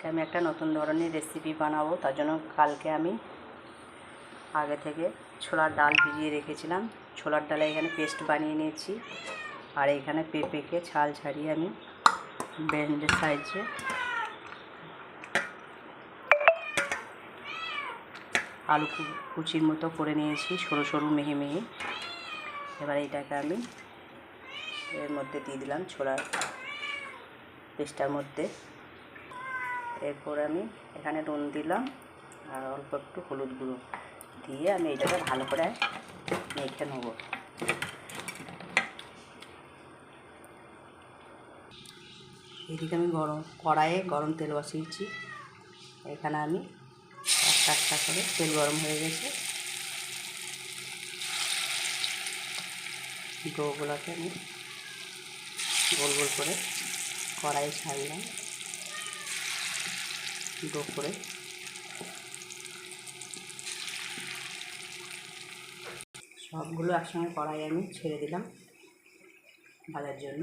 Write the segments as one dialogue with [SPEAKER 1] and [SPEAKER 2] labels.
[SPEAKER 1] আজকে আমি একটা নতুন ধরনের রেসিপি বানাবো। তার জন্য কালকে আমি আগে থেকে ছোলার ডাল ভিজিয়ে রেখেছিলাম। ছোলার ডালে এখানে পেস্ট বানিয়ে নিয়েছি, আর এখানে পেঁপেকে ছাল ছাড়িয়ে আমি ব্লেন্ডের সাহায্যে আলু কুচির মতো করে নিয়েছি, সরু সরু মিহি মিহি। এবার এটাকে আমি এর মধ্যে দিয়ে দিলাম, ছোলার পেস্টটার মধ্যে। এরপর আমি এখানে নুন দিলাম আর অল্প একটু হলুদ গুঁড়ো দিয়ে আমি এটাকে ভালো করে মেখে নেব। এদিকে আমি কড়াইয়ে গরম তেল বসিয়েছি। এখানে আমি একটা করে তেল গরম হয়ে গেছে। ডোগুলোকে আমি গোল গোল করে কড়াইয়ে ছাড়লাম, ডো করে। সবগুলো একসঙ্গে কড়াইয়ে আমি ছেড়ে দিলাম ভাজার জন্য।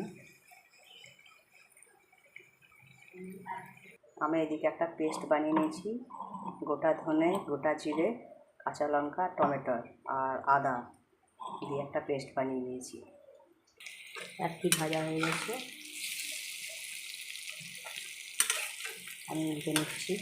[SPEAKER 1] আমি এদিকে একটা পেস্ট বানিয়ে নিয়েছি, গোটা ধনে, গোটা জিরে, কাঁচা লঙ্কা, টমেটো আর আদা দিয়ে একটা পেস্ট বানিয়ে নিয়েছি। একটি ভাজা হয়ে গেছে, আমি উল্টে নিচ্ছি।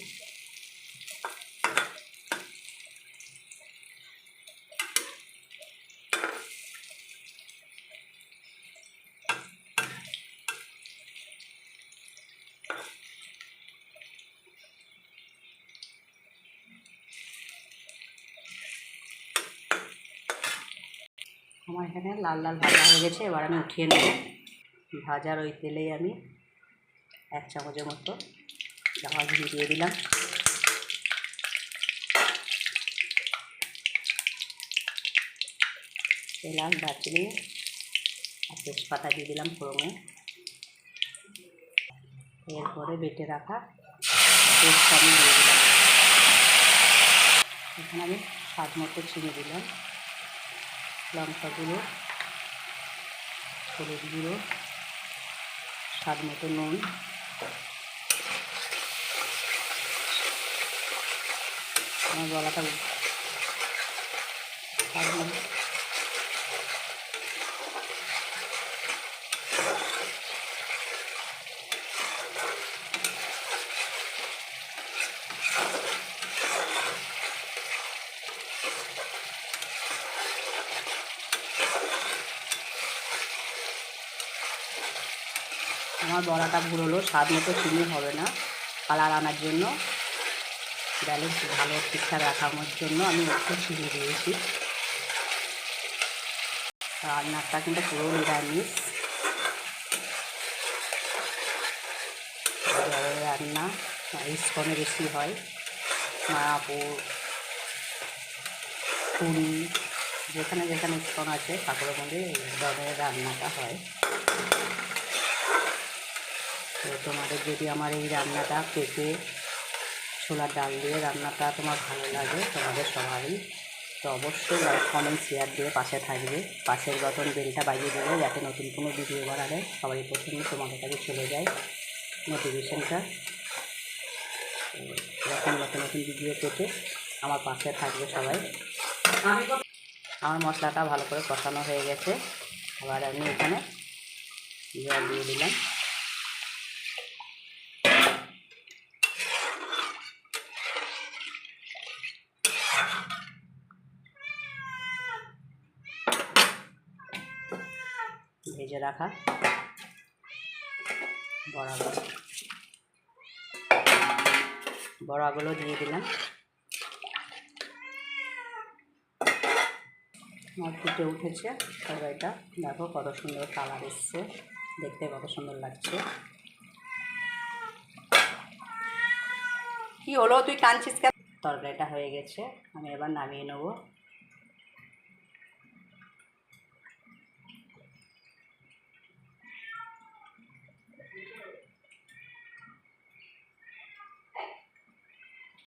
[SPEAKER 1] আমার এখানে লাল লাল ভাজা হয়ে গেছে, এবার আমি উঠিয়ে নেব। ভাজার ওই তেলেই আমি 1 চামচের মতো জামা ঘি দিয়ে দিলাম। এলাচ, দারচিনি আর তেজপাতা দিয়ে দিলাম ফোড়নে। এরপরে বেটে রাখা পেস্ট আমি দিয়ে দিলাম। এখানে আমি স্বাদ মতো চিনি দিলাম, লঙ্কা গুঁড়ো, হলুদ গুঁড়ো, স্বাদ মতো নুন, আমার গলাটা আমার বড়াটা ভুলোলো। স্বাদ মতো চিনি হবে না, কালার আনার জন্য, ব্যালেন্স ভালো ঠিকঠাক রাখার জন্য আমি একটু চিনি দিয়েছি। রান্নাটা কিন্তু পুরো নিরামিষ রান্না, ইস্কনে বেশি হয়, মায়াপুর, পুরী, যেখানে যেখানে ইস্কন আছে ঠাকুরের মন্দিরে এই ধরনের রান্নাটা হয়। তো তোমাদের যদি আমার এই রান্নাটা পেঁপে ছোলার ডাল দিয়ে রান্নাটা তোমার ভালো লাগে, তোমাদের সবারই, তো অবশ্যই লাইক, কমেন্ট, শেয়ার দিয়ে পাশে থাকবে। পাশের বাটন বেলটা বাজিয়ে দেবে, যাতে নতুন কোনো ভিডিও বানালে সবারই প্রথমে তোমাদের কাছে চলে যায় নোটিফিকেশানটা। এরকম নতুন নতুন ভিডিও পেতে আমার পাশে থাকবে সবাই। আমার মশলাটা ভালো করে কষানো হয়ে গেছে, আবার আমি এখানে জল দিয়ে দিলাম। ভেজে রাখা বড়াগুলো দিয়ে দিলাম। আমার ফুটে উঠেছে তরকারিটা, দেখো কত সুন্দর কালার এসছে, দেখতে কত সুন্দর লাগছে। কি হলো, তুই কাঁদছিস কেন? তরকারিটা হয়ে গেছে, আমি এবার নামিয়ে নেবো।